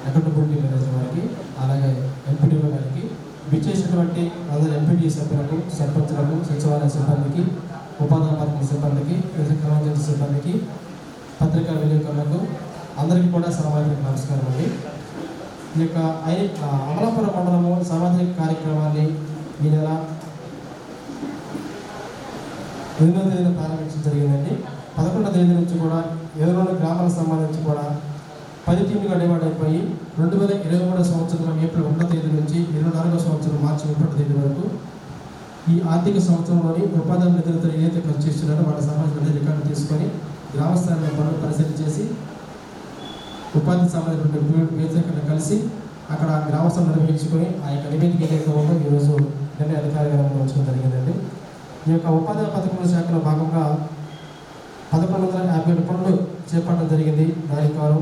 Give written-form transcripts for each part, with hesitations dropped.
Accountability manager వారికి, అలాగే MPDO గారికి, విచ్చేసినటువంటి అందరు ఎంపీడీ సభ్యులకు, సర్పంచులకు, సచివాలయ సిబ్బందికి, ఉపాధి పథకం సిబ్బందికి, క్రమజన సిబ్బందికి, పత్రికా విలేకరులకు అందరికీ కూడా సామాజిక నమస్కారం అండి. ఈ యొక్క అమలాపురం మండలము సామాజిక కార్యక్రమాన్ని ఈ నెల 8వ తేదీన ప్రారంభించడం జరిగిందండి. 11వ తేదీ నుంచి కూడా 20 గ్రామాలకు సంబంధించి కూడా 10 టీంలుగా డివైడ్ అయిపోయి 2023 సంవత్సరం ఏప్రిల్ 1వ తేదీ నుంచి 24వ సంవత్సరం మార్చి 31వ తేదీ వరకు ఈ ఆర్థిక సంవత్సరంలోని ఉపాధి నిధులతో ఏదైతే ఖర్చు చేస్తున్నారో వాళ్ళ సంబంధించిన రికార్డు తీసుకొని గ్రామ స్థాయిలో పనులు పరిశీలన చేసి ఉపాధి సంబంధించిన వేదికలను కలిసి అక్కడ గ్రామ సభ నిర్వహించుకొని ఆ యొక్క నివేదిక ఏదైతే ఉందో ఈరోజు నిన్న అధికారిగా ఉంచడం జరిగిందండి. ఈ యొక్క ఉపాధి పథకం శాఖలో భాగంగా 1150 పనులు చేపట్టడం జరిగింది. దానికి వారు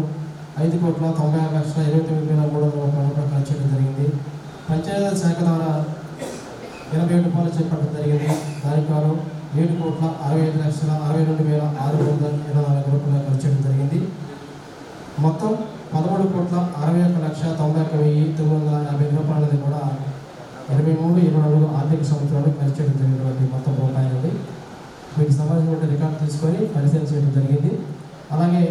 5,96,29,300 ఖర్చు చేయడం జరిగింది. పంచాయతీ శాఖ ద్వారా 87 పనులు చేపట్టడం జరిగింది. దానికి వారు 7,65,62,624 ఖర్చు చేయడం జరిగింది. మొత్తం 13,61,91,950 కూడా 23-24 ఆర్థిక సంవత్సరాలు ఖర్చు చేయడం జరిగినటువంటి మొత్తం రూపాయలండి. వీటికి సంబంధించిన రికార్డు తీసుకొని పరిశీలన చేయడం జరిగింది. అలాగే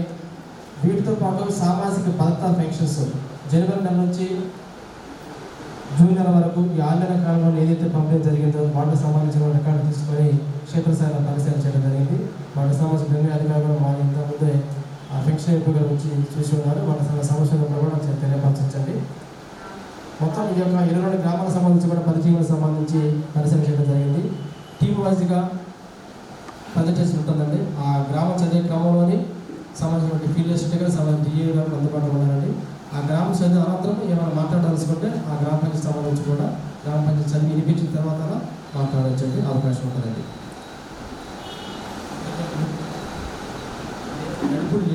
వీటితో పాటు సామాజిక భద్రతా పెన్షన్స్ జనవరి నెల నుంచి జూన్ నెల వరకు ఈ 6 నెలల కాలంలో ఏదైతే పంపిణీ జరిగిందో వాటికి సంబంధించిన రికార్డు తీసుకొని క్షేత్రస్థాయిలో పరిశీలన చేయడం జరిగింది. వాటికి సంబంధించిన నిర్ణయ అధికారులు మా ఇంతకుముందే ఆ పెన్షన్ ఎంపిక గురించి చూసి ఉన్నారు. వాళ్ళ సమస్యలు కూడా తెలియపరచండి. మొత్తం ఈ యొక్క 22 గ్రామాలకు సంబంధించి కూడా 10 టీములకు సంబంధించి పరిశీలన చేయడం జరిగింది. టీం వైజ్గా ప్రజెంటేషన్ ఉంటుందండి. ఆ గ్రామం చదివే క్రమంలోని సంబంధించిన ఫీల్డ్ అసిస్టెంట్ సంబంధించిన డిఏ గారు అందుబాటులో ఉన్నారండి. ఆ గ్రామం చదివిన అనంతరం ఏమైనా మాట్లాడాల్సుకుంటే ఆ గ్రామ పంచాయతీ సంబంధించి కూడా గ్రామ పంచాయతీ చదివి వినిపించిన తర్వాత మాట్లాడచ్చండి అవకాశం ఉంటుందండి. నడుపుడి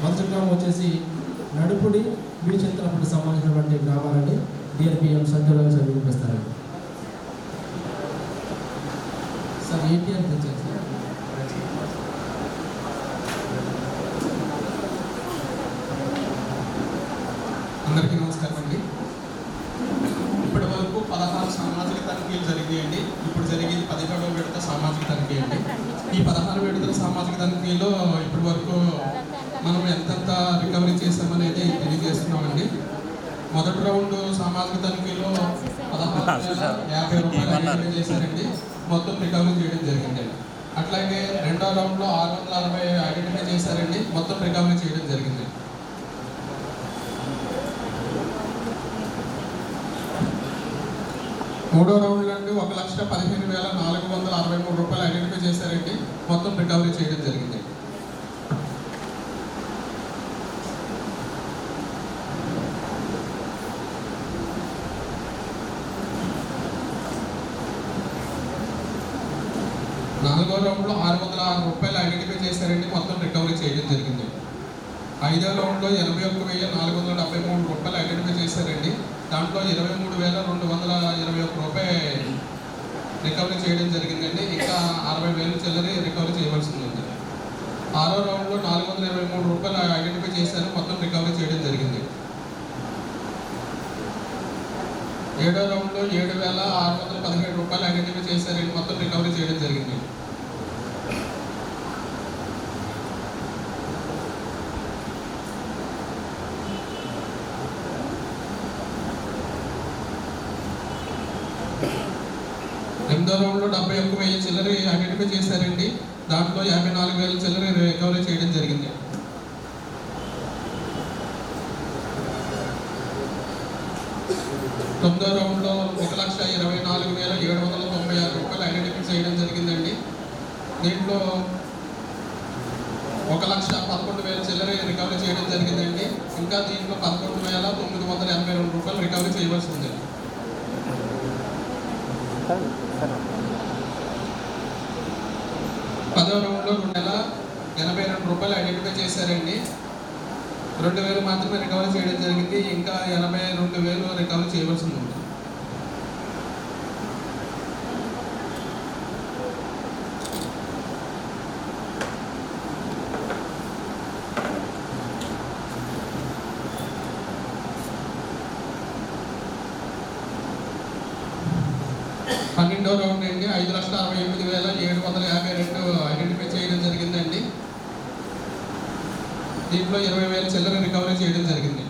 మొదటి గ్రామం వచ్చేసి నడుపుడి బీచంతరపూడి సంబంధించినటువంటి గ్రామాలని డిఆర్పిఎం సంఖ్యలో చదివిపిస్తారండి. సార్ ఏటీఎం తెచ్చారు సార్. అందరికీ నమస్కారం అండి. ఇప్పటి వరకు 16 సామాజిక తనిఖీలు జరిగాయండి. ఇప్పుడు జరిగేది 17వ విడత సామాజిక తనిఖీ అండి. ఈ 16 విడతల సామాజిక తనిఖీలో ఇప్పటి వరకు మనం ఎంతెంత రికవరీ చేసామనేది తెలియజేస్తున్నామండి. మొదటి రౌండ్ సామాజిక తనిఖీలో 16,50 రూపాయలు ఐడెంటిఫై చేశారండి. మొత్తం రికవరీ చేయడం జరిగిందండి. అట్లాగే రెండో రౌండ్లో 660 ఐడెంటిఫై చేశారండి. మొత్తం రికవరీ చేయడం జరిగింది. మూడో రౌండ్ నుండి 1,15,463 రూపాయలు ఐడెంటిఫై చేశారండి. మొత్తం రికవరీ చేయడం జరిగింది. నాలుగో రౌండ్లో 606 రూపాయలు ఐడెంటిఫై చేశారండి. మొత్తం రికవరీ చేయడం జరిగింది. ఐదో రౌండ్లో 81,473 రూపాయలు ఐడెంటిఫై చేశారండి. దాంట్లో 23,221 రూపాయలు రికవరీ చేయడం జరిగిందండి. ఇంకా 60,000 చిల్లర రికవరీ చేయవలసి ఉంది. ఆరో రౌండ్లో 423 రూపాయలు ఐడెంటిఫై చేశారు. మొత్తం రికవరీ చేయడం జరిగింది. ఏడో రౌండ్లో 7,617 రూపాయలు ఐడెంటిఫై చేశారండి. మొత్తం రికవరీ చేయడం జరిగింది. ఎనిమిదో రౌండ్లో 71,000 చిల్లర ఐడెంటిఫై చేశారండి. దాంట్లో 54,000 చిల్లర రికవరీ చేయడం జరిగింది. తొమ్మిదో రౌండ్లో 1,24,796 రూపాయలు ఐడెంటిఫై చేయడం జరిగిందండి. దీంట్లో 1,11,000 చిల్లర రికవరీ చేయడం జరిగిందండి. ఇంకా దీంట్లో 11,982 రూపాయలు రికవరీ చేయవలసి ఉంది. 10వ రౌండ్లో 2,82 ఐడెంటిఫై చేశారండి. 2,000 మాత్రమే రికవరీ చేయడం జరిగింది. ఇంకా 82,000 రికవరీ చేయవలసి ఉంది. పన్నెండవ రౌండ్ అండి. 5,68,752 ఐడెంటిఫై చేయడం జరిగిందండి. దీంట్లో 20,000 చిల్లర రికవరీ చేయడం జరిగింది.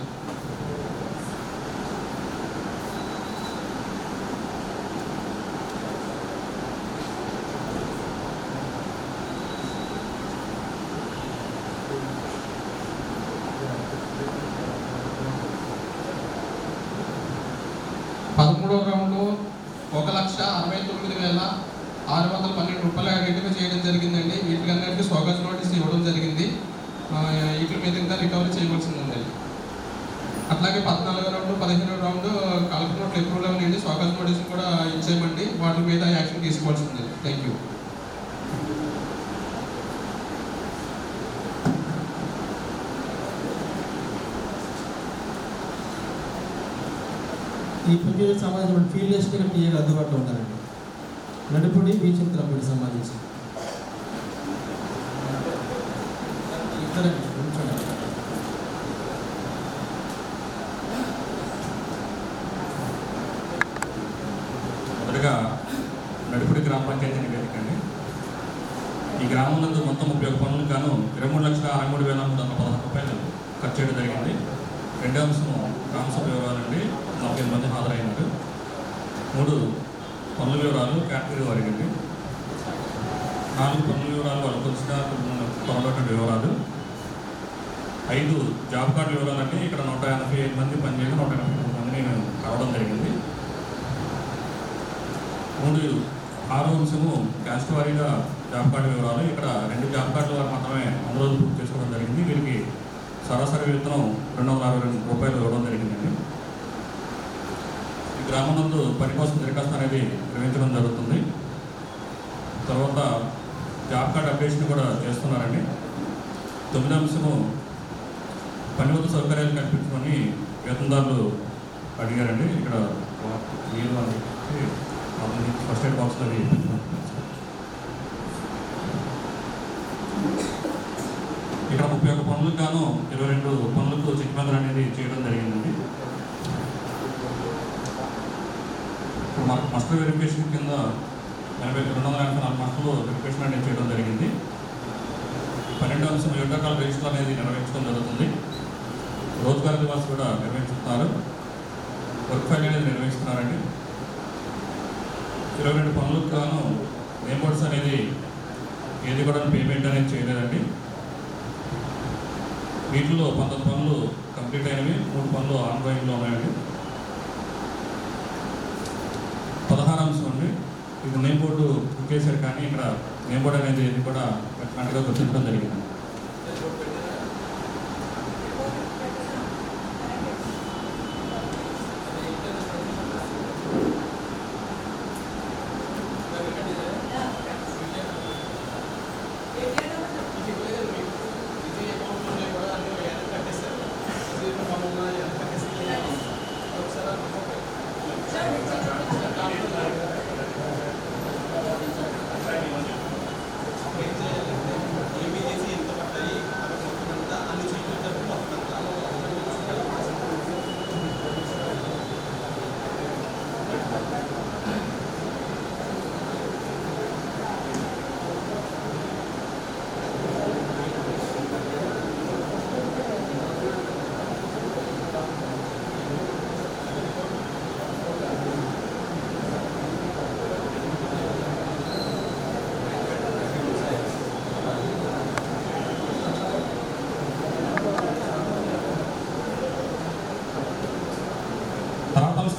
పదమూడవ రౌండ్ 1,69,612 ఐడెంటిఫై చేయడం జరిగిందండి. వీటికన్నిటికీ స్వాగత నోటీస్ ఇవ్వడం జరిగింది. వీటి మీద ఇంకా రికవరీ చేయవలసింది ఉందండి. అట్లాగే 14వ రౌండ్ 15వ రౌండ్ కలెక్టర్ నోట్లు అప్రూవల్ అవ్వండి. స్వాగత నోటీస్ కూడా ఇచ్చేయమండి. వాటి మీద యాక్షన్ తీసుకోవాల్సింది. Thank you. ఈ పుణ్యులకు సంబంధించిన ఫీల్డ్ లిస్ట్ టీఏగా అందుబాటులో ఉంటారండి. నడుపుడి బీచింతలపూడి సంబంధించి ఇద్దరండి ఉంచండి. మొదటగా నడుపుడి గ్రామ పంచాయతీని వేదికండి. ఈ గ్రామం నందు మొత్తం 31 పనులకు గాను 23,63,316 రూపాయలు ఖర్చు చేయడం జరిగింది. రెండో అంశము గ్రామ సభ వివరాలండి. 48 మంది హాజరైనారు. 3 పనుల వివరాలు కేటగిరీ వారికి అండి. 4 పనుల వివరాలు వాళ్ళు కొలిసిన పనులటువంటి వివరాలు. 5 జాబ్ కార్డు వివరాలండి. ఇక్కడ 185 మంది పనిచేయడం 183 మందిని రావడం జరిగింది. 3 6వ అంశము క్యాస్ట్ వారీగా జాబ్ కార్డు వివరాలు. ఇక్కడ 2 జాబ్ కార్డుల వారు మాత్రమే అందులో పూర్తి చేసుకోవడం జరిగింది. వీరికి సరాసరి వేతనం 262 రూపాయలు ఇవ్వడం జరిగిందండి. ఈ గ్రామం నందు పని కోసం దరఖాస్తు అనేది నిర్వహించడం జరుగుతుంది. తర్వాత జాబ్ కార్డ్ అప్డేషన్ కూడా చేస్తున్నారండి. 9వ అంశము పని వద్ద సౌకర్యాలు కల్పించుకొని వేతనదారులు అడిగారండి. ఇక్కడ నీళ్ళు అని ఫస్ట్ ఎయిడ్ బాక్స్ అది ఇక్కడ 31 పనులకు గాను 22 పనులకు చెక్ బదులు అనేది చేయడం జరిగిందండి. మస్టర్ వెరిఫికేషన్ కింద 284 మస్టర్లు వెరిఫికేషన్ అనేది చేయడం జరిగింది. 12వ అంశం యుద్ధకాల రిజిస్టర్ అనేది నిర్వహించడం జరుగుతుంది. రోజ్గార్ దివాస్ కూడా నిర్వహిస్తున్నారు. వర్క్ ఫైల్ అనేది నిర్వహిస్తున్నారండి. 22 పనులకు గాను నేమ్ బోర్డ్స్ అనేది ఏది కూడా పేమెంట్ అనేది చేయలేదండి. వీటిలో 19 పనులు కంప్లీట్ అయినవి, 3 పనులు ఆన్గోయింగ్లో ఉన్నాయండి. 16వ అంశం అండి. ఇది నేమ్ బోర్డు బుక్ చేశారు కానీ ఇక్కడ నేమ్ బోర్డు అనేది ఇది కూడా పెట్టినట్టుగా గుర్తించడం జరిగింది.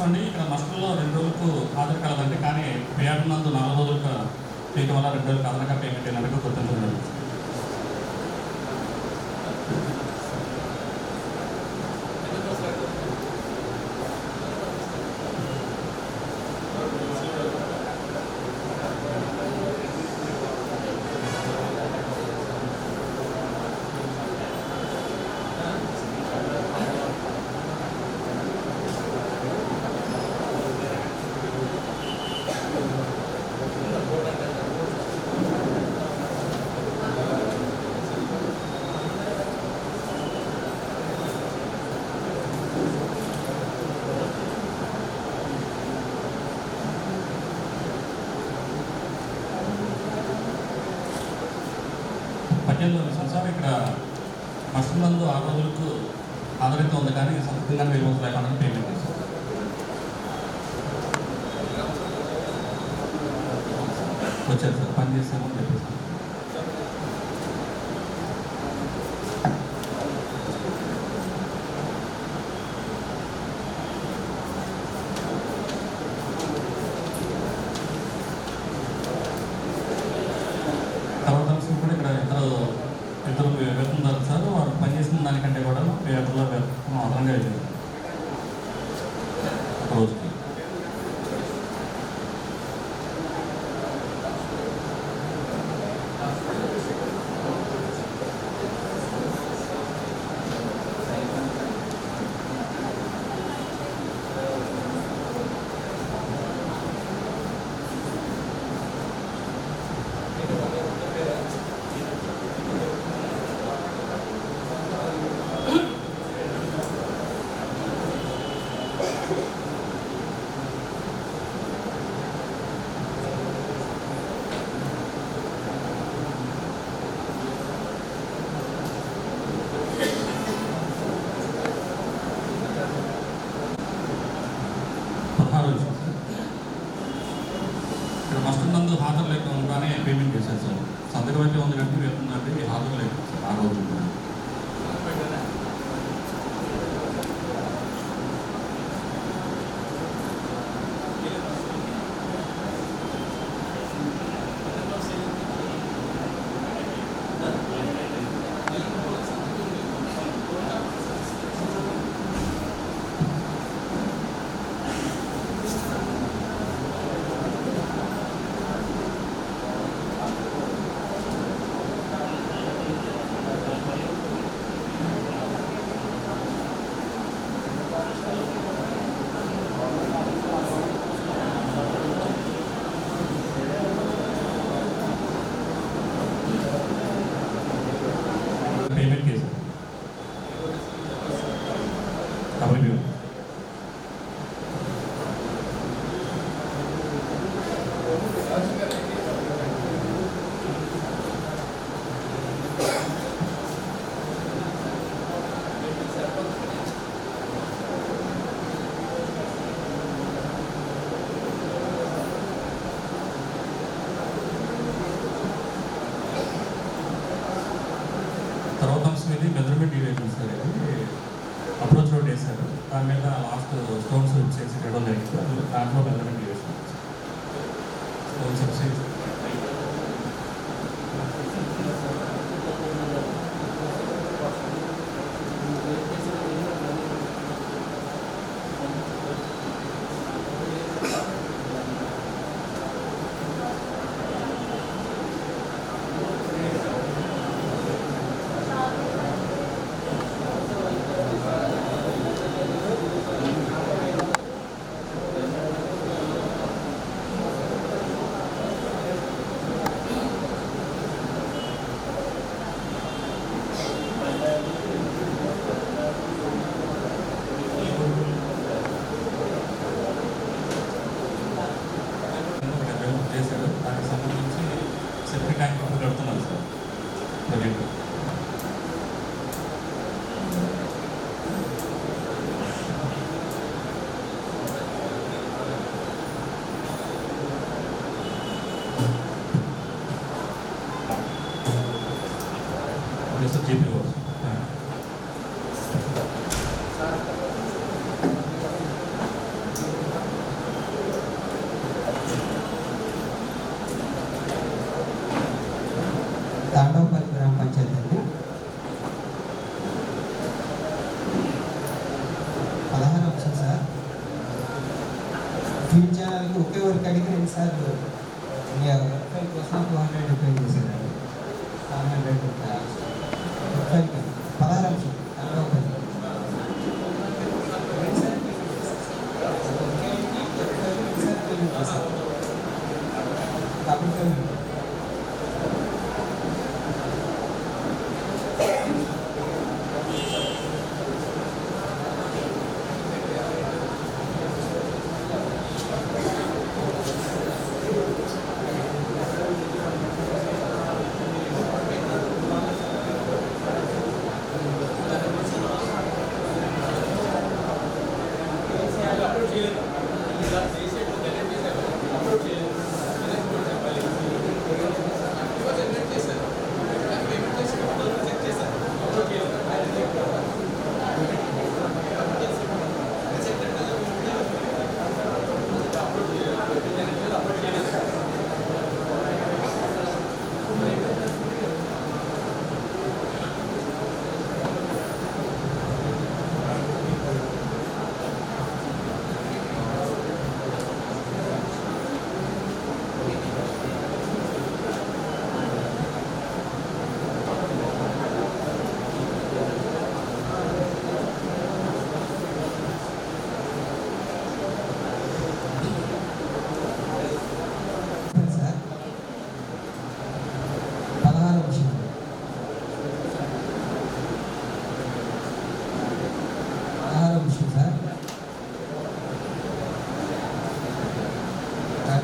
అండి ఇక్కడ మస్టర్లో 2 రోజులకు హాజరు కలదండి. కానీ పేమెంట్ నందు 4 రోజులకు చేయడం వల్ల 2 రోజులకు అదనంగా పేమెంట్ అయినట్టుగా గుర్తించడం జరుగుతుంది. పంచాయతీలో విషయం సార్, ఇక్కడ మస్ట్ నందు 6 రోజులకు ఆధారిత ఉంది, కానీ సంతకంగా 1000 రూపాయలు లేకుండా పేమెంట్ చేశారు. వచ్చారు సార్, పని చేస్తామని చెప్పేసి. తర్వాత అంశం కూడా ఇక్కడ ఇద్దరు వెళ్తున్నారు సార్, వారు పనిచేసిన దానికంటే కూడా పేపర్లో అదనంగా వెళ్ళింది ఒక రోజుకి. ఇక్కడ మస్ట్ నందు హాజరు లేకుండానే పేమెంట్ చేశారు సార్. సంతకం అయితే ఉంది కానీ వెళ్తుందంటే హాజరు లేదు సార్ ఆ రోజు. పేమెంట్ చేశారు కాబట్టి తర్వాత అంశం ఇది మెజర్మెంట్ డివైజన్ సార్. ఇది అప్రోచ్ రోడ్ వేశారు, దాని మీద లాస్ట్ స్టోన్స్ వచ్చేసి చేయడం జరిగింది. అది దాంట్లో మెజర్మెంట్ డివైజన్ స్టోన్స్ వచ్చి చేశారు. దానికి సంబంధించి సెప్టిక్ ట్యాంక్ పంపు కడుతున్నారు సార్ ప్రజెంట్. సార్ జీపీ తాండవపల్లి గ్రామ పంచాయతీ అండి. 16 అంశం సార్. ఫీడ్ ఛానల్కి ఒకే వరకు అడిగి 2 సార్లు మీ వెబ్సైట్ కోసం 200 పే చేశారండి. 700 వెబ్సైట్ 16 అంశం తాండవపల్లి. కాబట్టి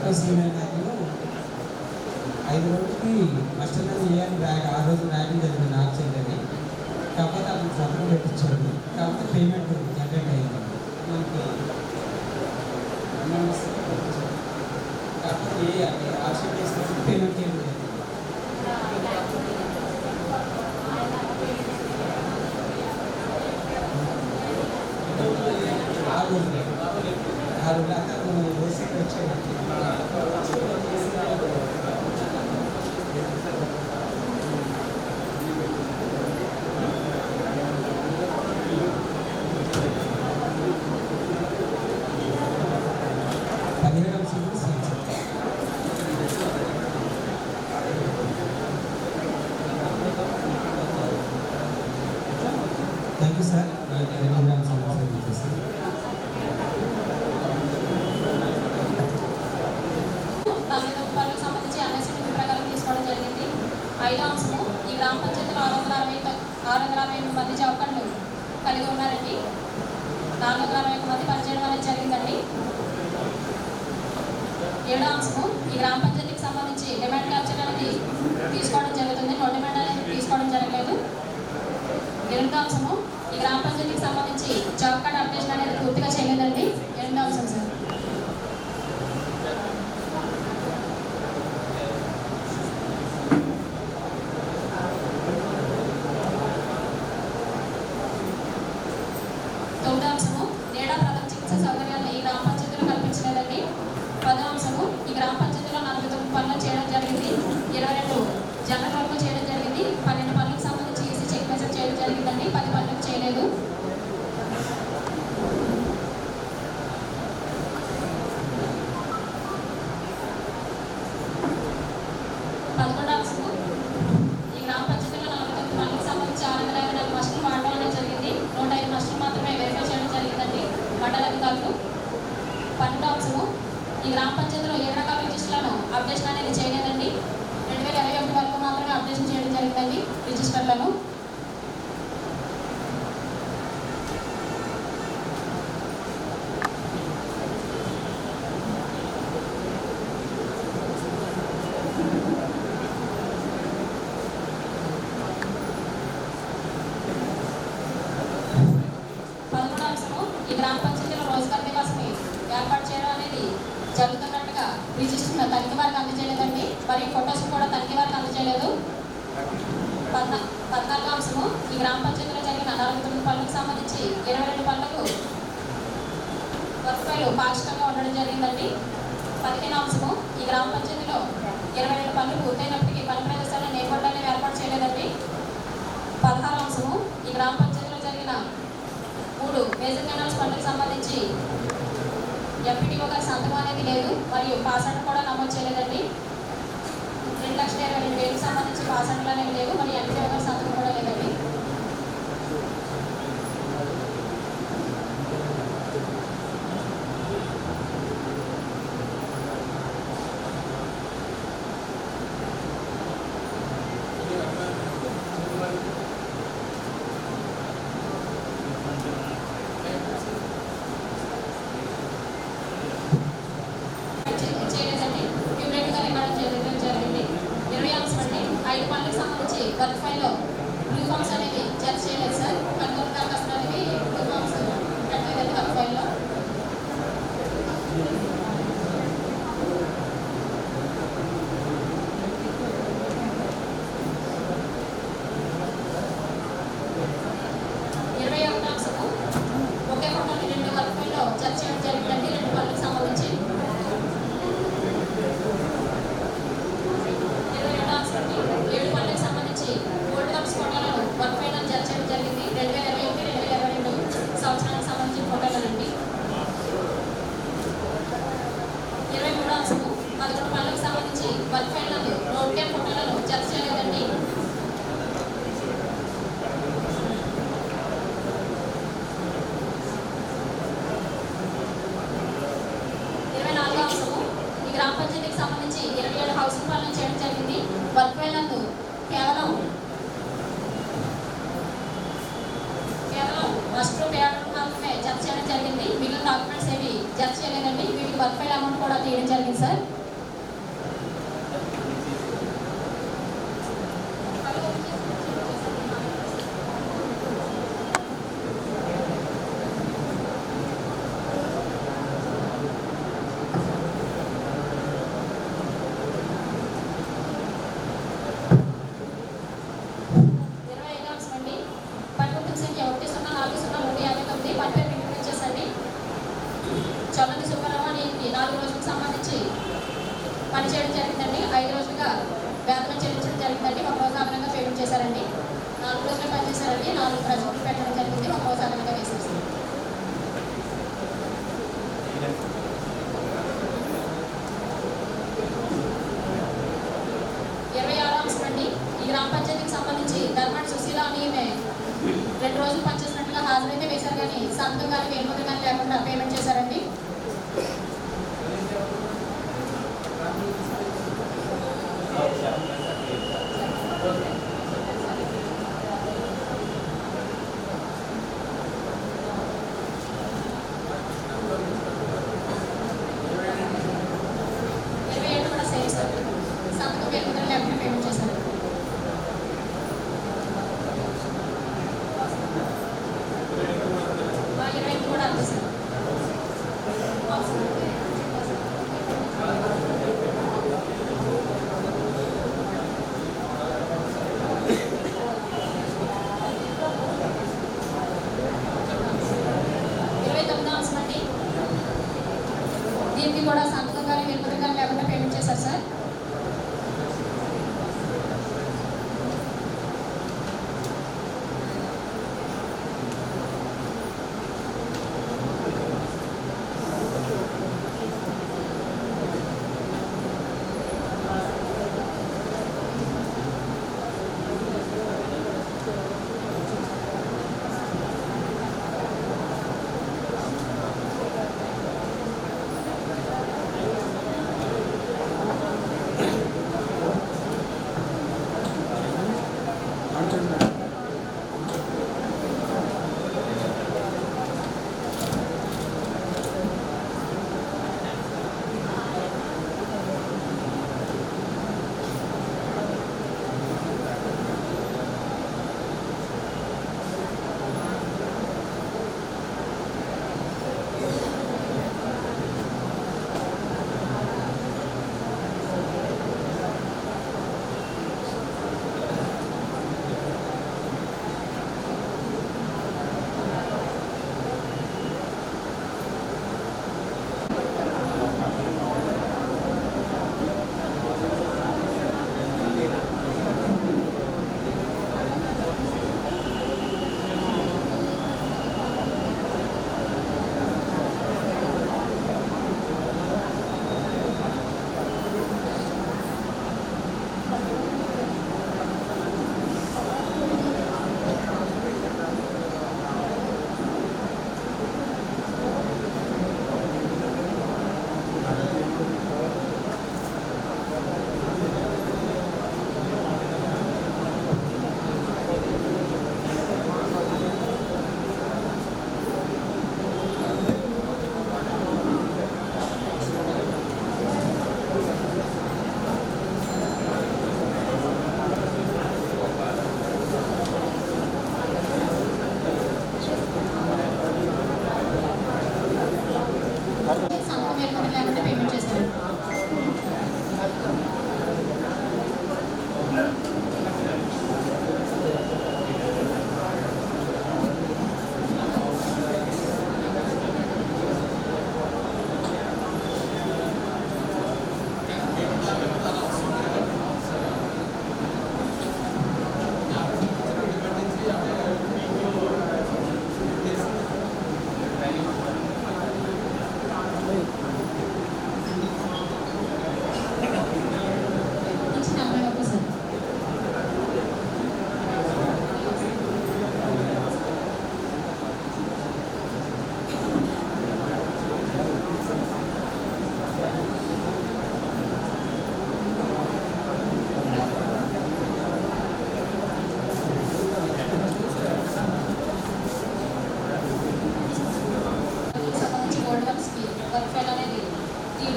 తక్కువ సీనియర్ నాయకులు 5 రోజులకి మాస్టర్లో చేయాలి ర్యాక్, ఆ రోజు ర్యాకింగ్ జరిగింది నాకు చెల్లని. కాకపోతే అతను సంతకం పెట్టించాడు. కాకపోతే పేమెంట్ జనరేట్ అయ్యింది మనకి. కాకపోతే ఆర్షీట్ చేసినప్పుడు పేమెంట్ చేయలేదు. ఆ రోజులు అతను ఓసీకి వచ్చాడు. Thank you sir. పనులకు సంబంధించి అన్ఎస్టీ ప్రకారం తీసుకోవడం జరిగింది. 5వ అంశము, ఈ గ్రామ పంచాయతీలో 668 మంది జాబ్ కార్డులు కలిగి ఉన్నారండి. 461 మంది పనిచేయడం అనేది జరిగిందండి. 7వ అంశము, ఈ గ్రామ పంచాయతీకి సంబంధించి డిమాండ్ క్యాప్చర్ అనేది తీసుకోవడం జరుగుతుంది. నో డిమాండ్ అనేది తీసుకోవడం జరగలేదు. 8వ అంశము, ఈ గ్రామ పంచాయతీకి సంబంధించి జాబ్ కార్డ్ అప్డేషన్ అనేది పూర్తిగా చేయలేదండి. 8వ అంశం సార్. సౌకర్యాలను ఈ గ్రామ పంచాయతీలో కల్పించలేదండి. 10వ అంశము, ఈ గ్రామ పంచాయతీలో 49 పనులు చేయడం జరిగింది. 22 జనరల్ వర్క్ చేయడం జరిగింది. 12 పనులకు సంబంధించి ఈసీ చెక్ మెసేజ్ చేయడం జరిగిందండి. 10 పనులకు చేయలేదు. 11వ అంశము, ఈ గ్రామ పంచాయతీలో 49 పనులకు సంబంధించి 654 మస్టులు వాడడం అనేది జరిగింది. 105 మస్టులు మాత్రమే వెరిఫై చేయడం జరిగిందండి మండల అధికారులు. 12వ అంశము, ఈ గ్రామ పంచాయతీలో 7 రకాల రిజిస్టర్లను అప్డేషన్ అనేది చేయలేదండి. 2021 వరకు మాత్రమే అప్డేషన్ చేయడం జరిగిందండి రిజిస్టర్లను. ఈ గ్రామ పంచాయతీలో రోజ్గార్ దివాస్ని ఏర్పాటు చేయడం అనేది జరుగుతున్నట్టుగా రిజిస్టర్ తనిఖీ వారికి అందజేయలేదండి. మరియు ఫొటోస్ కూడా తనిఖీ వారికి అందజేయలేదు. 14వ అంశము, ఈ గ్రామ పంచాయతీలో జరిగిన 49 పనులకు సంబంధించి 22 పనులకు వర్క్ ఫైలు పాక్షికంగా ఉండడం జరిగిందండి. 15వ అంశము, ఈ గ్రామ పంచాయతీలో 22 పనులు పూర్తయినప్పటికీ పని ప్రదేశాలను నేర్పడాన్ని ఏర్పాటు చేయలేదండి. 16వ అంశము, ఈ గ్రామ పంచాయతీలో జరిగిన 3 మేజర్ కెనాల్స్ పనులకు సంబంధించి ఎంపీటీఓ గారి సంతకం అనేది లేదు. మరియు పాసండ్ కూడా నమోదు చేయలేదండి. 2,22,000 సంబంధించి పాసండ్లు అనేవి లేవు. మరియు ఎంపీటీఓ గారి సంతకం కూడా లేదండి. చేయలేదండి. క్యూరేట్గా రికార్డ్ చేయడం జరిగింది. 20వ అంశం అండి, 5 పనులకు సంబంధించి వర్క్ ఫైల్లో బ్లూ ఫామ్స్ అనేది జడ్జ్ చేయలేదు సార్. కన్వర్ట్ దరఖాస్తులు అనేవి బ్లూ ఫామ్స్ పెట్టలేదండి వర్క్ ఫైల్లో. ఒకే ఫోటోని 2 వర్క్ ఫైల్లో జడ్జ్ చేయడం జరిగిందండి 2 పనులకు సంబంధించి. 22వ అంశానికి 7 పనులకు సంబంధించి గోల్డ్ కప్స్ ఫోటోలను వర్క్ ఫైల్ జడ్జ్ చేయడం జరిగింది. 2021-2022 సంవత్సరానికి సంబంధించిన ఫోటోలనండి. 23వ అంశము 11 పనులకు సంబంధించి వర్క్ ఫైల్ నందు రోడ్ క్యాప్ ఫోటోలను జడ్జ్ చేయలేదండి. 24వ అంశము, ఈ గ్రామ పంచాయతీకి సంబంధించి 27 హౌసింగ్ పనులను చేయడం జరిగింది. వర్క్ ఫైల్ నందు కేవలం మస్ట్ పేపర్ మాత్రమే జడ్జ్ చేయడం జరిగింది. మిగిలిన డాక్యుమెంట్స్ ఏవి జడ్జ్ చేయలేదండి. వీటికి వర్క్ ఫైల్ అమౌంట్ కూడా తీయడం జరిగింది సార్. చల్లని సుబ్బారావు అని 4 రోజులకు సంబంధించి పనిచేయడం జరిగిందండి. 5 రోజులుగా వేతనం చెల్లించడం జరిగిందండి. 1 రోజు అదనంగా పేమెంట్ చేశారండి. 4 రోజులు పనిచేశారండి. 4 ప్రజలకు పెట్టడం జరిగింది. 1 రోజు అదనంగా వేసేసారు. ఈ గ్రామ పంచాయతీకి సంబంధించి ధర్మాడి సుశీల అని 2 రోజులు పనిచేసినట్లుగా హాజరైతే వేశారు కానీ సంతకం కానీ వేలుముద్ర కానీ లేకుండా పేమెంట్ చేశారండి. సంతకం వేలుముద్ర లేకుండా పేమెంట్ చేశారు. కూడా అంతే సార్.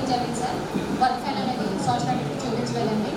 చేయడం జరిగింది సార్. వర్క్ ఫైల్ అనేది సోషల్ మీడియాకి చూపించలేదండి.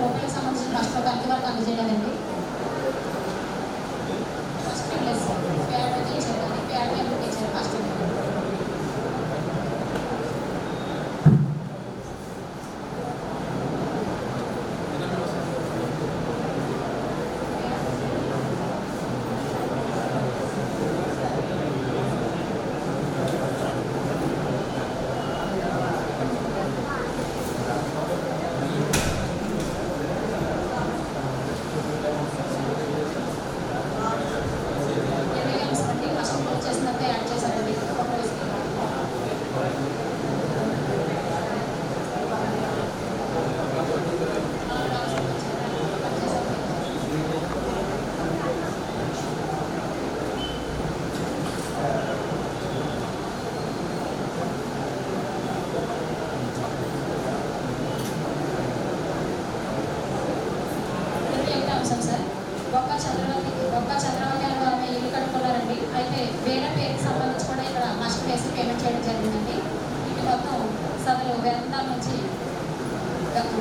రూపాయలకు సంబంధించిన రాష్ట్ర బ్యాంకు వరకు అందజేయలేదండి. ఫస్ట్ ప్లస్ ప్యాడ్ టీచర్ కానీ ప్యాడ్ ఎంపీ టీచర్ ఫస్ట్ చేసినంత యాడ్ చేశారండి. ఒక రోజుకి అంశం సార్. బొక్క చంద్రబాబు గారు ఆమె ఇల్లు కట్టుకున్నారండి. అయితే వేరే పేరుకి సంబంధించి కూడా ఇక్కడ మస్ట్ వేసి పేమెంట్ చేయడం జరిగిందండి. ఇది మొత్తం సదరు వేతనాల నుంచి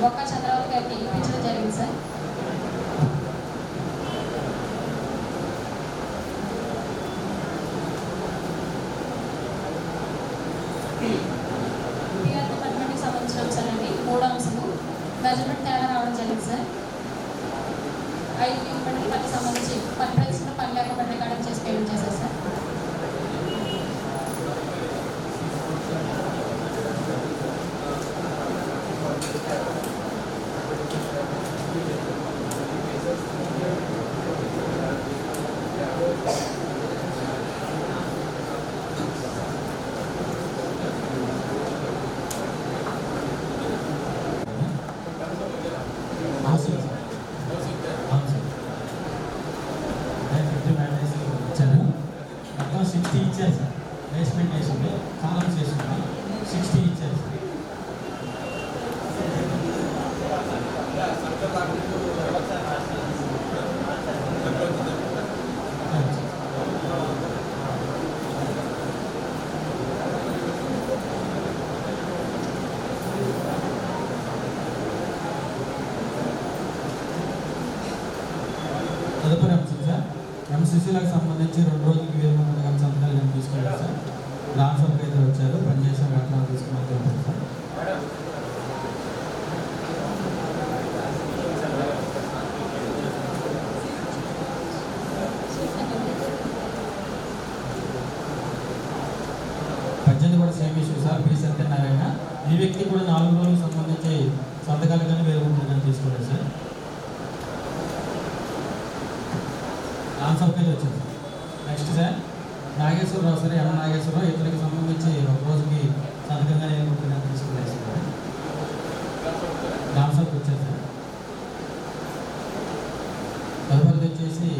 బొక్క చంద్రబాబు గారికి ఇప్పించడం జరిగింది సార్. పిఆర్ డిపార్ట్మెంట్కి సంబంధించిన అంశాలండి. మూడో అంశము మెజర్మెంట్ తేడా రావడం జరిగింది సార్. 5 పనికి సంబంధించి పని ప్రదేశంలో పని లేకుండా రికార్డింగ్ చేసి పేమెంట్ చేశారు సార్. మొత్తం 60 ఇచ్చారు సార్. బేస్మెంట్ వేసింది, కాలమ్స్ వేసింది, 60 ఇచ్చారు సార్. తదుపరి అంశం సార్, ఎంసీసీలకు సంబంధించి 2 రోజులకి 1000 మంది సంతకాలు నేను తీసుకున్నాను సార్. రాష్ట్రాలకు అయితే వచ్చారు, పనిచేసే అట్లా తీసుకున్నాను సార్. పద్దెనిమిది కూడా same issue sir. P Satyanarayana ఈ వ్యక్తి కూడా 4 రోజులకు సంబంధించి సంతకాలు కానీ 1000 మంది కానీ తీసుకోలేదు సార్. ఆన్సర్ పేజ్ వచ్చింది. నెక్స్ట్ సార్ నాగేశ్వరరావు సార్, ఎం నాగేశ్వరరావు ఇతనికి సంబంధించి 1 రోజుకి సంతకంగా ఏముంటుందని తీసుకునేసి ఆన్సర్కి వచ్చారు సార్. తదుపరిది వచ్చేసి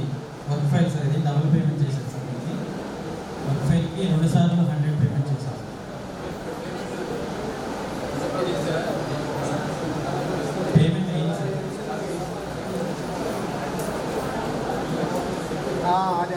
వర్క్ ఫైల్ సార్. ఇది డబుల్ పేమెంట్ చేశారు సార్. దీనికి వర్క్ ఫైల్కి 2 సార్లు 100 పేమెంట్ చేశారు. పేమెంట్ అయింది సార్. అదే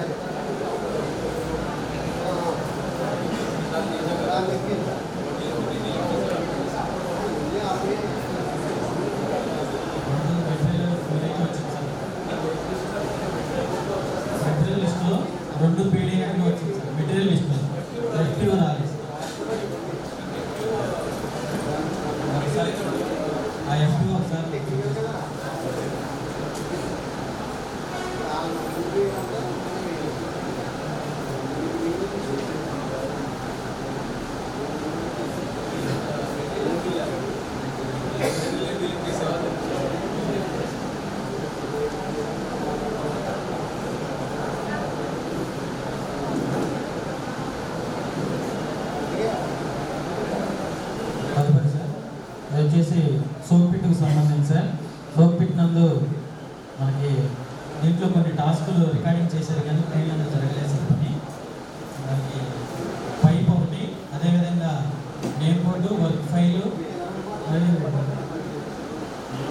దీంట్లో కొన్ని టాస్కులు రికార్డింగ్ చేశారు కానీ ఫీల్డ్ జరగలేదు పని. దానికి పైప్ ఒకటి, అదేవిధంగా నేమ్ బోర్డు, వర్క్ ఫైలు మరియు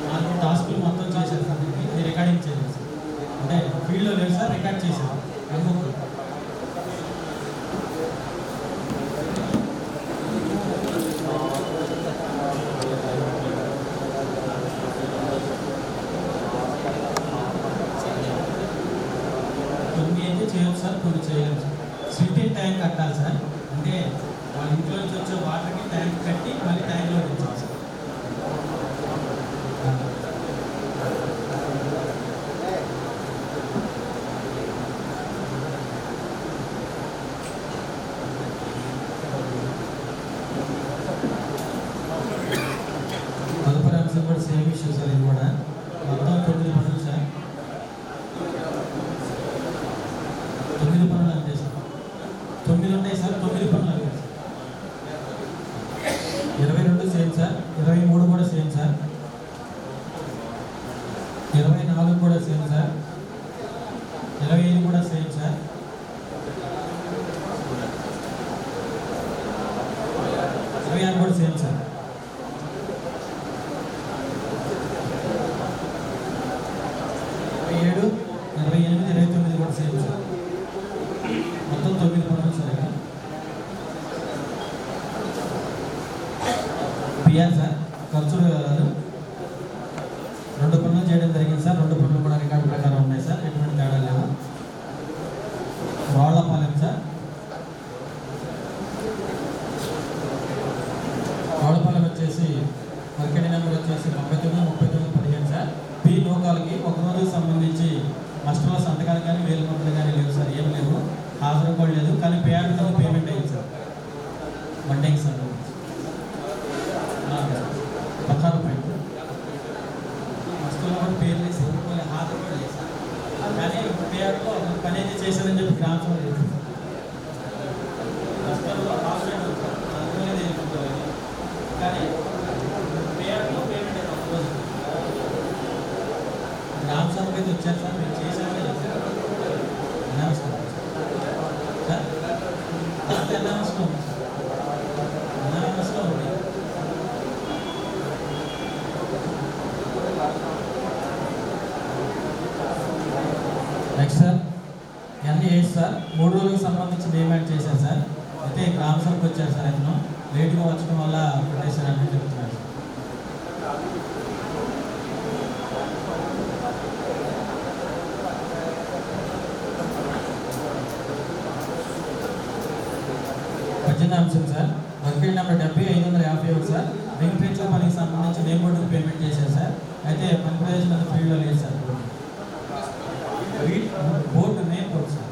4 టాస్కులు మొత్తం చేశారు సార్. ఇది రికార్డింగ్ చేయలేదు సార్, అంటే ఫీల్డ్లో లేదు సార్, రికార్డ్ చేశారు. అందుకు కొన్ని అయితే చేయొచ్చు సార్, కొన్ని చేయలేము సార్. స్విట్టింగ్ ట్యాంక్ కట్టాలి సార్, అంటే వాళ్ళ ఇంట్లో నుంచి వచ్చే వాటర్కి ట్యాంక్ కట్టి మళ్ళీ ట్యాంక్లో ఉంచాలి సార్. తదుపరి అంశం కూడా సేమ్ ఇష్యూ సార్. ఇది కూడా మొత్తం 9 పనులు సార్. 9 పనులు అంతే సార్. 9 ఉంటాయి సార్, 9 పనులు అంతే సార్. 22 సేమ్ సార్, 23 కూడా సేమ్ సార్, 24 కూడా సేమ్ సార్, 25 కూడా సేమ్ సార్, 26 కూడా సేమ్ సార్, 27, 28, 29 కూడా సేమ్ సార్. మొత్తం 9 పనులు సార్. పిఆర్ సార్ ఖర్చులు వివరాలు 2 పనులు చేయడం జరిగింది సార్. 2 పనులు కూడా రికార్డు ప్రకారం ఉన్నాయి సార్, ఎటువంటి తేడా లేవు. రాళ్లపాలెం సార్, రాళ్లపాలెం వచ్చేసి మార్కెట్ నెంబర్ వచ్చేసి 99-39-15 సార్. పి నూకాలకి ఒక రోజుకి సంబంధించి మస్టర్లో సంతకాలు కానీ వేలు మొక్కలు కానీ లేవు సార్, ఏం లేవు. హాజరు కూడా లేదు, కానీ పేమెంట్ పేమెంట్ అయింది సార్. 1 డేకి సంబంధించి 16 పాయింట్ మస్టర్లో కూడా పేరు లేదు, హాజరు కూడా లేదు సార్. కానీ పేరులో పని అయితే చేశారని చెప్పి గ్రామం లేదు. మస్టర్లో హాజరు కానీ పేరులో పేమెంట్ అయితే ఒక రోజు గ్రామ సభకి అయితే వచ్చారు సార్. మీరు చేశారని చెప్పారు. నమస్కారం సార్. నమస్కారం నమస్కారం ఉంది. నెక్స్ట్ సార్ NA8 సార్, 3 రోజులకు సంబంధించి పేమెంట్ చేశారు సార్. అయితే గ్రామ సభకు వచ్చారు సార్. అతను లేటుగా వచ్చడం వల్ల పెట్టేశారని చెప్తున్నారు సార్. అంశం sir, working number 70-551 sir. Ring ఫెన్స్లో పనికి సంబంధించి నేమ్ బోర్డుకు పేమెంట్ చేశారు సార్. అయితే పని ప్రదేశం ఫీల్డ్లో లేదు sir. Board name board sir.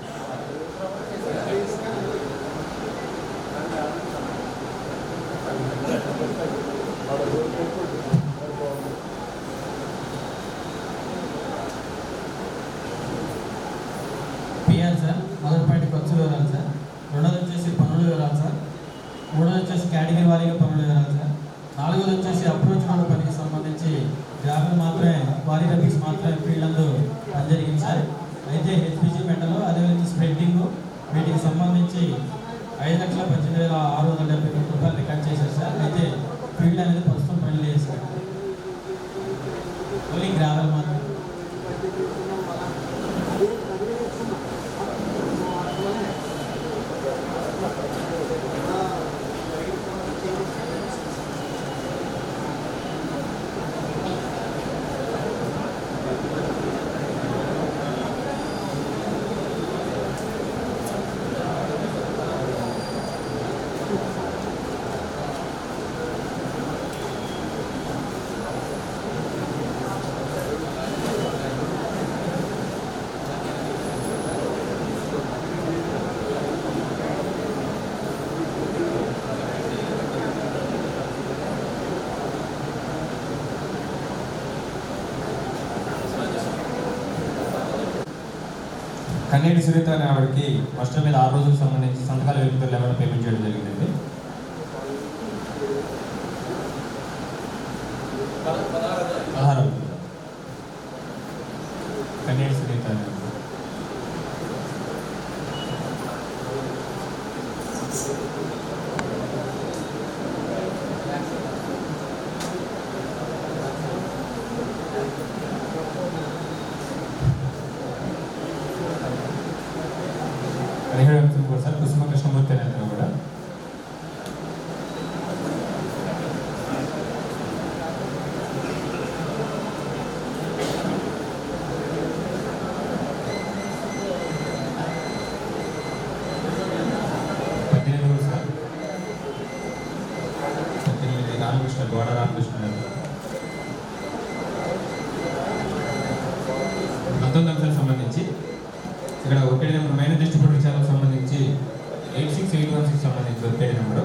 PR sir, మొదటి పాయింట్ ఖర్చులు వివరాలు సార్. రెండోది వచ్చేసి పనులు వివరాలు సార్. మూడోది వచ్చేసి కేటగిరీ వారీగా పనులు వివరాలు సార్. నాలుగోది వచ్చేసి అప్రోచ్ రోడ్ పనికి సంబంధించి గ్రామీణ మాత్రమే వారీ రబీస్ మాత్రమే ఫీల్డ్ అందు పని జరిగింది సార్. అయితే హెచ్పిజి మెంటలు అదేవిధంగా స్ప్రెడ్డింగ్ వీటికి సంబంధించి 5,18,673 రూపాయలు రికార్డ్ చేశారు సార్. అయితే ఫీల్డ్ అనేది ప్రస్తుతం పని లేదు సార్, ఓన్లీ గ్రావెల్ మాత్రం. కన్నేటి సునీత అనే ఆవిడకి మస్టర్ మీద 6 రోజులకు సంబంధించి సంతకాల వెలుపుతో లెవెల్ పేమెంట్ చేయడం జరిగిందండి. 16 కన్నేటి నేడు సునీత. పదిహేడు అంశం కూడా సార్ కుసుమ కృష్ణమూర్తి అనే అతను కూడా. రామకృష్ణ గోడ రామకృష్ణ. 19 అంశాలకు సంబంధించి ఇక్కడ ఒకే నెంబర్ మైనర్ డిస్ట్రిబ్యూటర్ ఛానల్ సంబంధించి 86816 సంబంధించి ఒకే నెంబరు.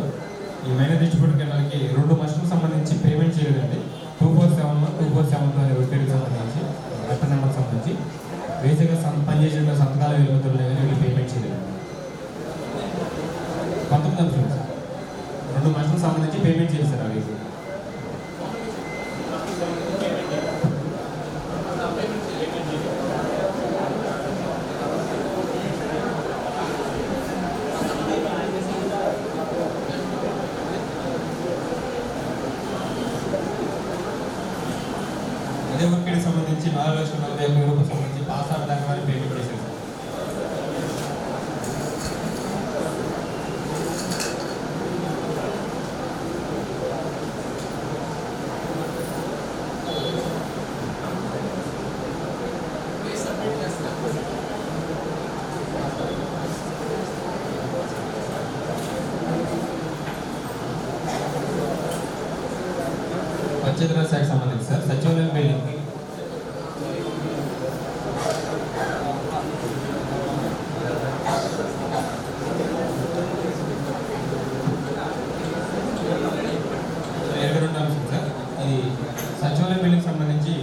ఈ మైనర్ డిస్ట్రిబ్యూటర్ ఛానల్కి 2 మస్టులకు సంబంధించి పేమెంట్ చేయలేదండి. 2471 2472 అనే ఒకేకి సంబంధించి మస్టర్ నెంబర్కి సంబంధించి బేసిక్గా పనిచేసిన సంతకాల వెలుగుతులు వీళ్ళు పేమెంట్ చేయలేదు. 19 అంశాలు సార్ 2 మస్టులకు సంబంధించి పేమెంట్ చేశారు అవి. అదే వర్క్కి సంబంధించి 4,40,000 సంబంధించి పాస్ అవ్వడానికి వారి పేమెంట్ చేశారు. పంచాయతీరాజ్ శాఖకు సంబంధించి సార్ సచివాలయం బిల్డింగ్ సార్. ఈ సచివాలయం బిల్డింగ్ సంబంధించి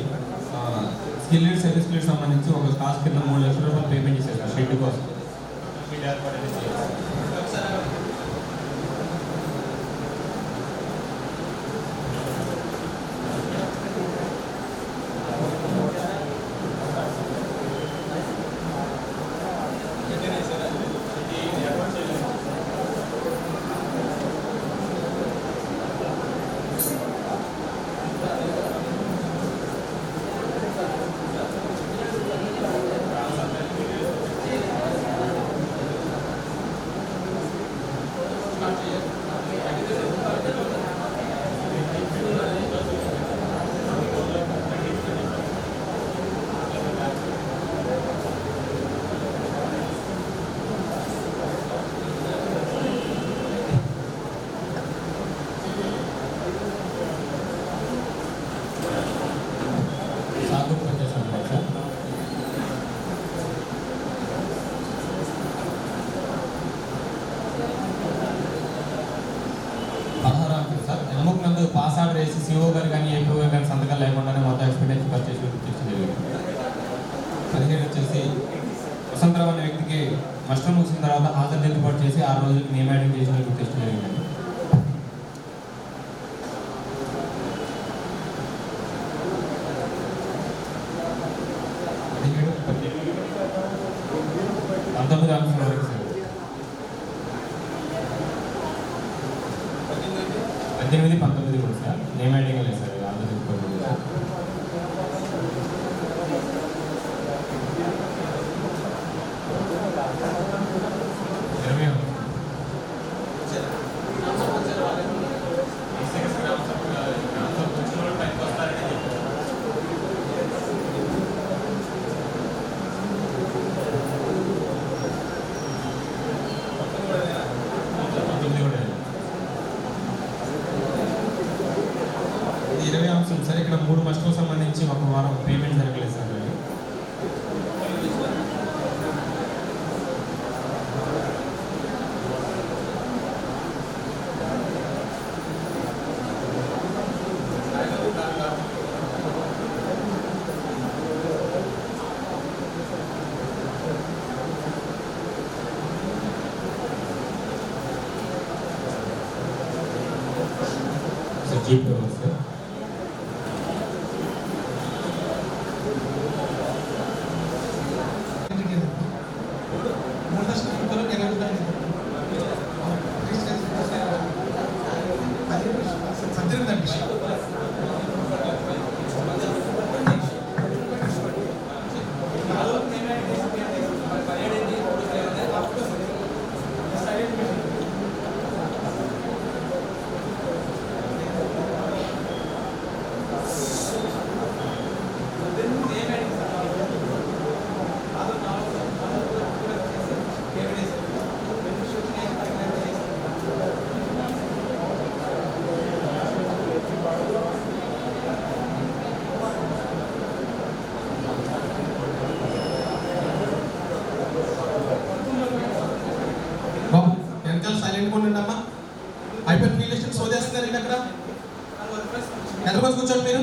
స్కిల్ లీడ్ సర్వీస్ లీడ్ సంబంధించి ఒక కాస్ట్ కింద 3 లక్షల రూపాయలు పేమెంట్ చేశారు సార్ షెడ్ కోసం. పాస్ ఆర్డర్ వేసి సిఓ గారు కానీ ఏపీఓ గారు కానీ సంతకాలు లేకుండానే మొత్తం ఎక్స్పెండిచర్ పర్చేస్ జరిగింది. 17 వచ్చేసి వసంతరావు అనే వ్యక్తికి మస్టర్ ముగిసిన తర్వాత హాజరు ఏర్పాటు చేసి 6 రోజులకి నియమాటం చేసిన గుర్తించడం జరిగిందండి. కూడా సార్ నేమ్ ఐడింగ్ లేదు సార్ ఆధార్ సార్. ఇక్కడ 3 మస్టులకు సంబంధించి ఒక వారం పేమెంట్ జరగలేదు సార్. జీప్ సార్ సైలెంట్గా ఉండండి అమ్మా. అయిపోయిన ఫీల్డ్ లిస్ట్ సోదేస్తున్నారు ఏంటి అక్కడ? ఎంతమంది కూర్చోండి మీరు.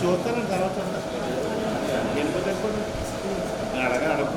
చూస్తాను తర్వాత ఎందుకు అడగ అడగ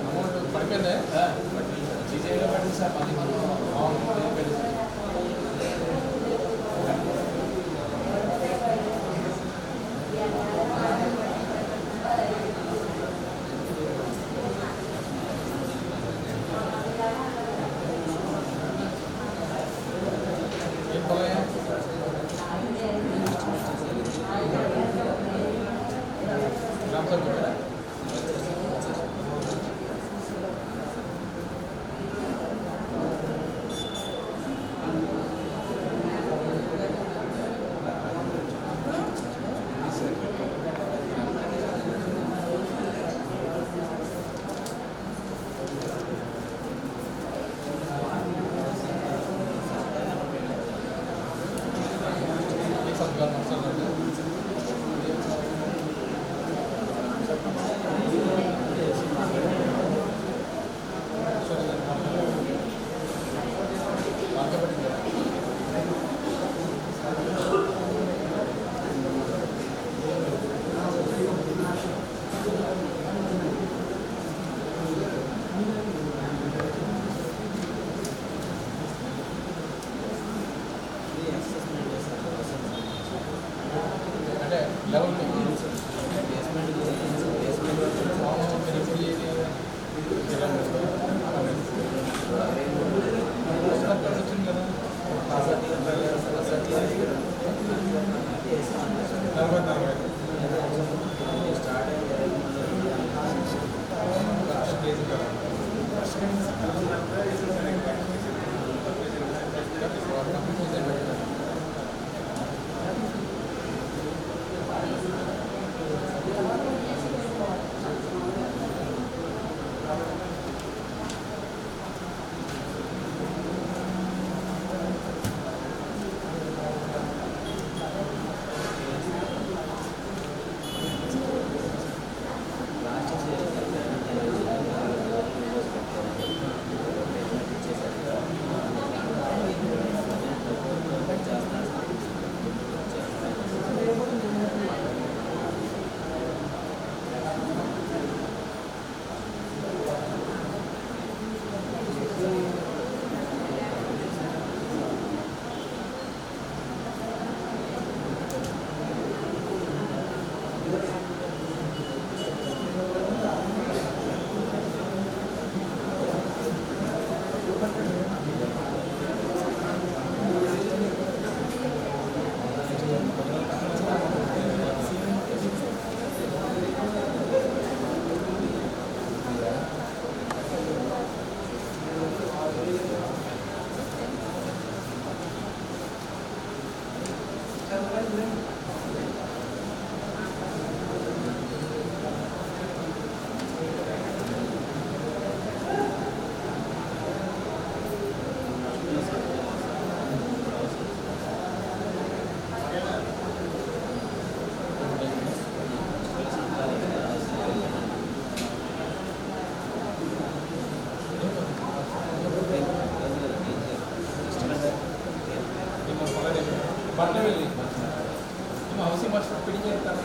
అమౌంట్ పడిపోయిందే జీజేలో పడింది సార్ 10 అంటే లెవెల్ వచ్చింది కదా ಬಟ್ಟೆಯಲ್ಲಿ ನಿಮ್ಮ ಹೌಸಿಂಗ್ ಮಾಸ್ಟರ್ ಪಿಡಿಗೆ ಇರ್ತಾರೆ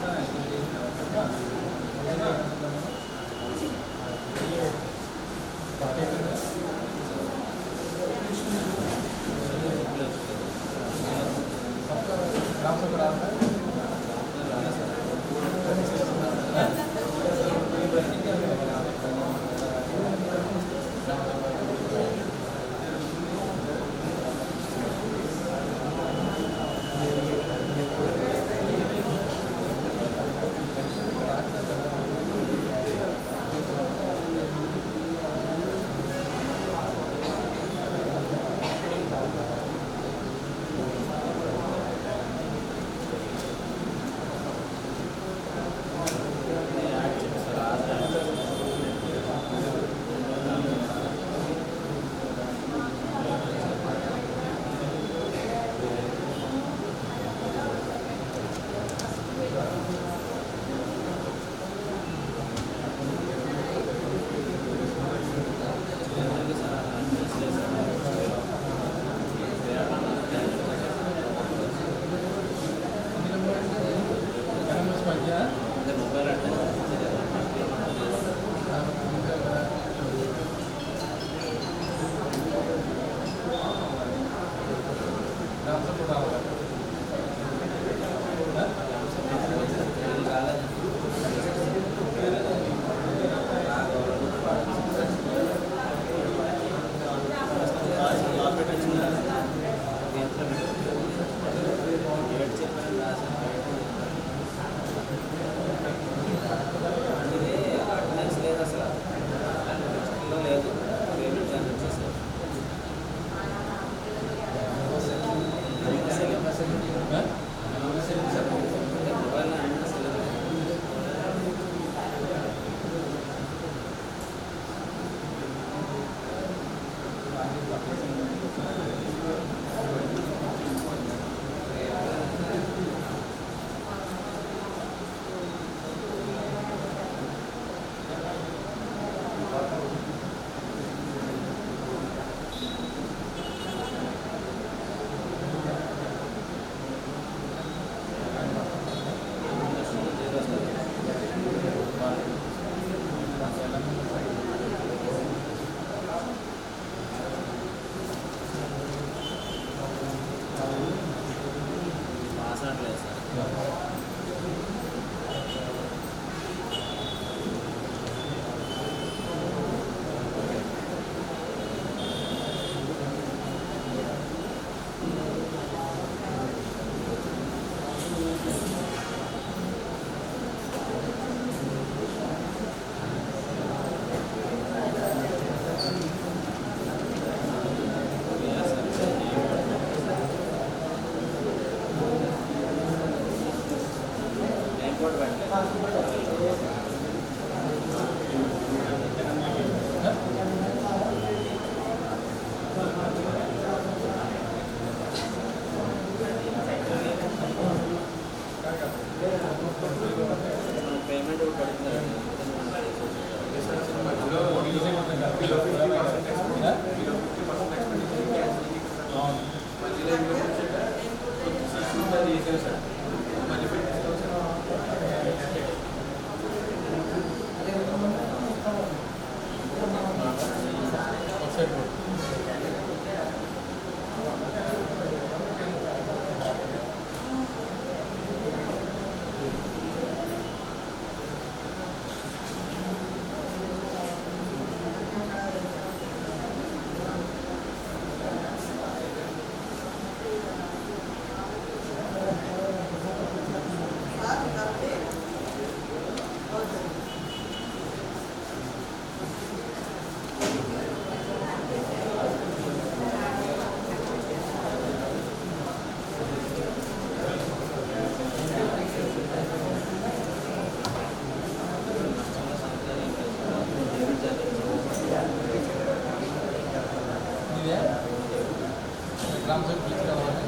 గ్రామ సభ్యులు తీసుకురావాలి.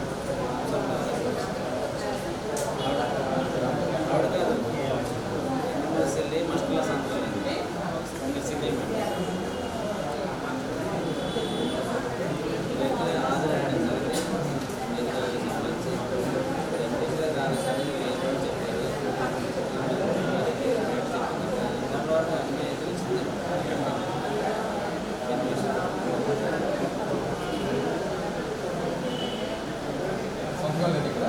సంతకాలు లేదు ఇక్కడ.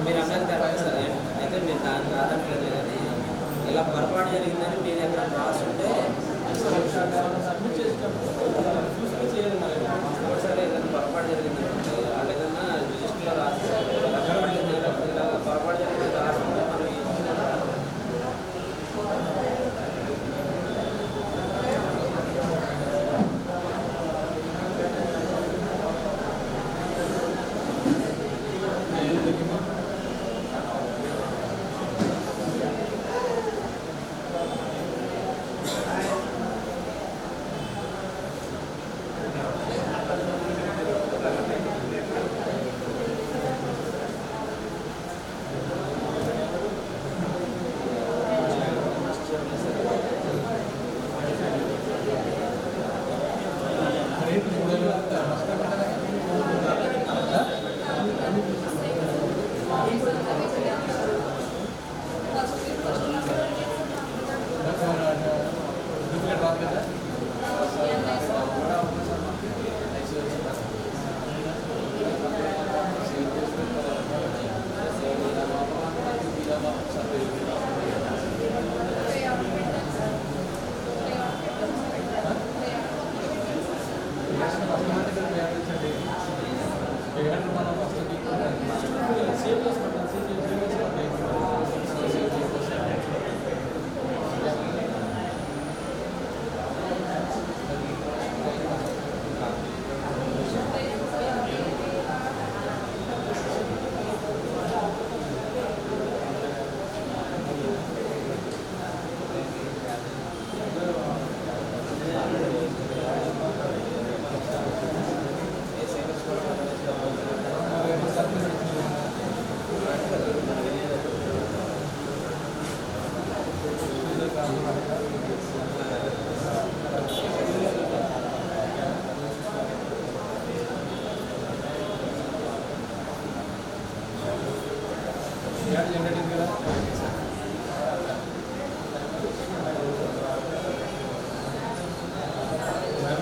మీరు అన్నది కరెక్ట్ సార్. అయితే మీరు దాన్ని కాదనట్లేదు కానీ ఇలా పొరపాటు జరిగిందని మీరు ఎక్కడ రాస్తుంటే ఒకసారి ఏదైనా పొరపాటు జరిగిందంటే వాళ్ళు ఏదైనా రిజిస్టర్లో రాసి ఇలా పొరపాటు జరిగింది రాస్తుంటే మనం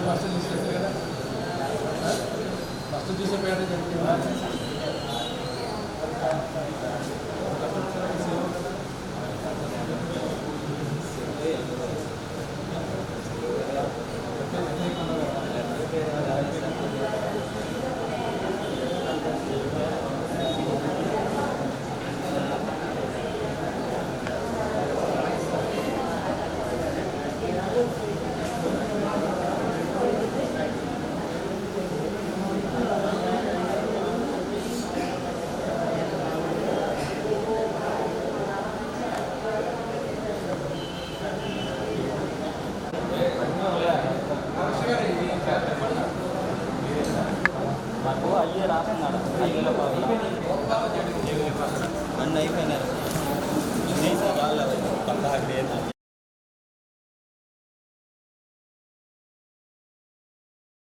ఫస్ట్ చూసే పేట నాకు అయ్యే రాస్తున్నాడు అయ్యేలో అన్నీ అయిపోయినారు.